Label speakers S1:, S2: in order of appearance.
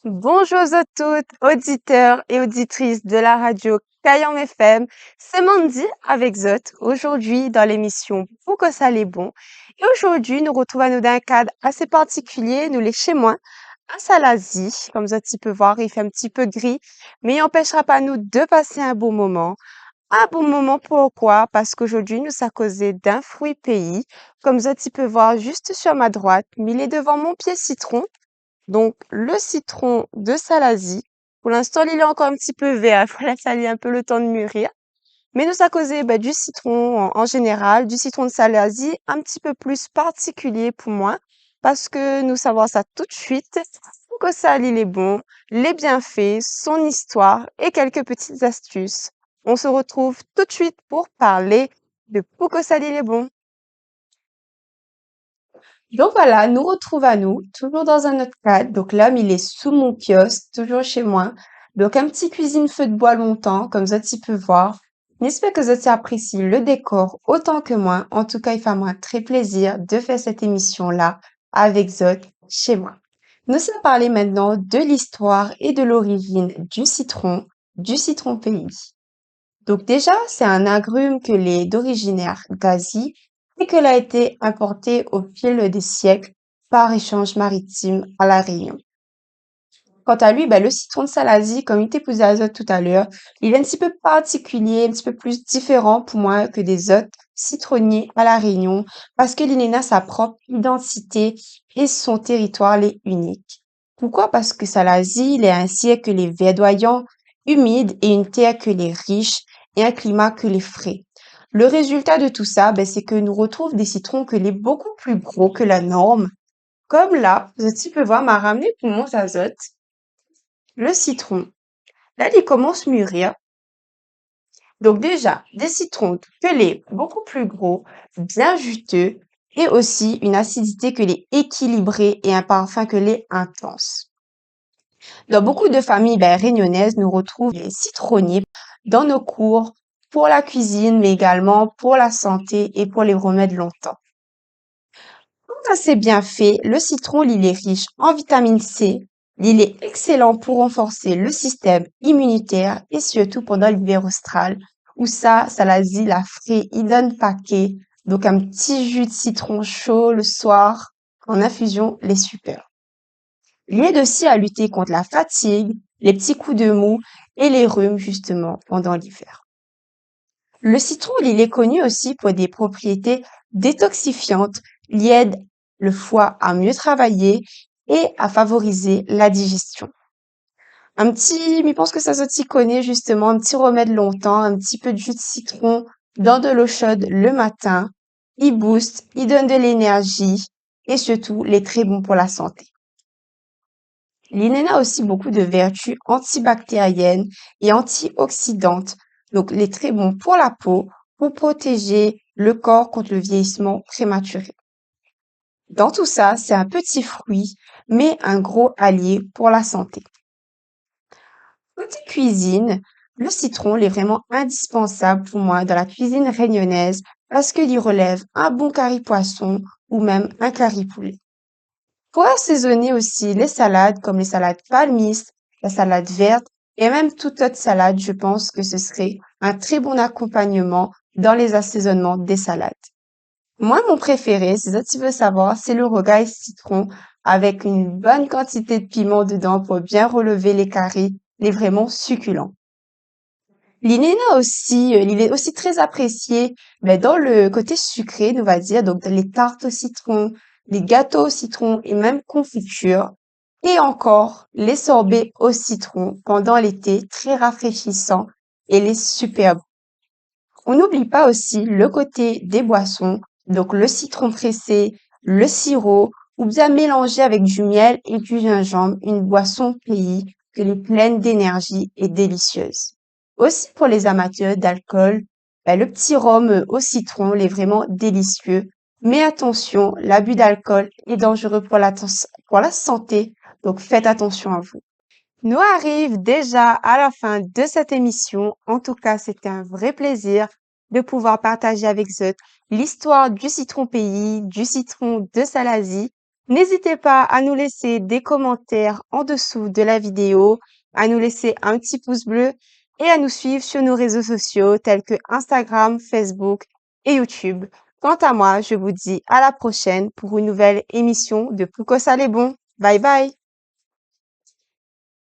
S1: Bonjour à toutes, auditeurs et auditrices de la radio Kayam FM. C'est Mandy avec Zot, aujourd'hui dans l'émission Pourquoi ça l'est bon. Et aujourd'hui, nous retrouvons dans un cadre assez particulier, nous les chez moi, à Salazie. Comme Zot, tu peux voir, il fait un petit peu gris, mais il n'empêchera pas nous de passer un bon moment. Un bon moment, pourquoi? Parce qu'aujourd'hui, nous sommes causé d'un fruit pays. Comme Zot, tu peux voir juste sur ma droite, mais il est devant mon pied citron. Donc, le citron de Salazie, pour l'instant, il est encore un petit peu vert. Il faut laisser aller un peu le temps de mûrir. Mais nous, ça causé du citron en général, du citron de Salazie, un petit peu plus particulier pour moi, parce que nous savons ça tout de suite. Que ça, il est bon, les bienfaits, son histoire et quelques petites astuces. On se retrouve tout de suite pour parler de pourquoi ça, il est bon. Donc voilà, nous retrouve à nous, toujours dans un autre cadre. Donc l'homme, il est sous mon kiosque, toujours chez moi. Donc un petit cuisine feu de bois longtemps, comme ça tu peux voir. J'espère que ça apprécie le décor autant que moi. En tout cas, il fait moi très plaisir de faire cette émission-là avec Zot chez moi. Nous allons parler maintenant de l'histoire et de l'origine du citron pays. Donc déjà, c'est un agrume que est d'originaire d'Asie et que a été importé au fil des siècles par échange maritime à La Réunion. Quant à lui, le citron de Salazie, comme il était posé à Zot tout à l'heure, il est un petit peu particulier, un petit peu plus différent pour moi que des autres citronniers à La Réunion parce que il a sa propre identité et son territoire est unique. Pourquoi? Parce que Salazie, il est un ciel que les verdoyants, humide et une terre que les riche et un climat que les frais. Le résultat de tout ça, c'est que nous retrouvons des citrons que les beaucoup plus gros que la norme. Comme là, tu peux voir, m'a ramené pour mon azote le citron. Là, il commence à mûrir. Donc déjà, des citrons pelés beaucoup plus gros, bien juteux, et aussi une acidité que les équilibrée et un parfum que les intense. Dans beaucoup de familles réunionnaises, nous retrouvons les citronniers dans nos cours pour la cuisine, mais également pour la santé et pour les remèdes longtemps. Quand c'est bien fait, le citron, il est riche en vitamine C. Il est excellent pour renforcer le système immunitaire et surtout pendant l'hiver austral où ça l'Asie, la frais, il donne paquet. Donc un petit jus de citron chaud le soir en infusion, les super. Il aide aussi à lutter contre la fatigue, les petits coups de mou et les rhumes justement pendant l'hiver. Le citron, il est connu aussi pour des propriétés détoxifiantes. Il aide le foie à mieux travailler et à favoriser la digestion. Je pense que ça se connaît justement, un petit remède longtemps, un petit peu de jus de citron dans de l'eau chaude le matin. Il booste, il donne de l'énergie et surtout, il est très bon pour la santé. L'inène a aussi beaucoup de vertus antibactériennes et antioxydantes, donc il est très bon pour la peau, pour protéger le corps contre le vieillissement prématuré. Dans tout ça, c'est un petit fruit, mais un gros allié pour la santé. Côté cuisine, le citron il est vraiment indispensable pour moi dans la cuisine réunionnaise parce qu'il y relève un bon curry poisson ou même un curry poulet. Pour assaisonner aussi les salades comme les salades palmistes, la salade verte et même toute autre salade, je pense que ce serait un très bon accompagnement dans les assaisonnements des salades. Moi, mon préféré, si ça tu veux savoir, c'est le rogaille citron avec une bonne quantité de piment dedans pour bien relever les caries. Il est vraiment succulent. L'inena aussi, il est aussi très apprécié, mais dans le côté sucré, on va dire, donc dans les tartes au citron, les gâteaux au citron et même confitures. Et encore, les sorbets au citron pendant l'été, très rafraîchissant et les superbes. On n'oublie pas aussi le côté des boissons, donc le citron pressé, le sirop, ou bien mélanger avec du miel et du gingembre, une boisson pays que est pleine d'énergie et délicieuse. Aussi pour les amateurs d'alcool, le petit rhum au citron il est vraiment délicieux. Mais attention, l'abus d'alcool est dangereux pour la santé, donc faites attention à vous. Nous arrive déjà à la fin de cette émission. En tout cas, c'était un vrai plaisir de pouvoir partager avec vous l'histoire du citron pays, du citron de Salazie. N'hésitez pas à nous laisser des commentaires en dessous de la vidéo, à nous laisser un petit pouce bleu et à nous suivre sur nos réseaux sociaux tels que Instagram, Facebook et YouTube. Quant à moi, je vous dis à la prochaine pour une nouvelle émission de Pourquoi ça l'est bon. Bye bye!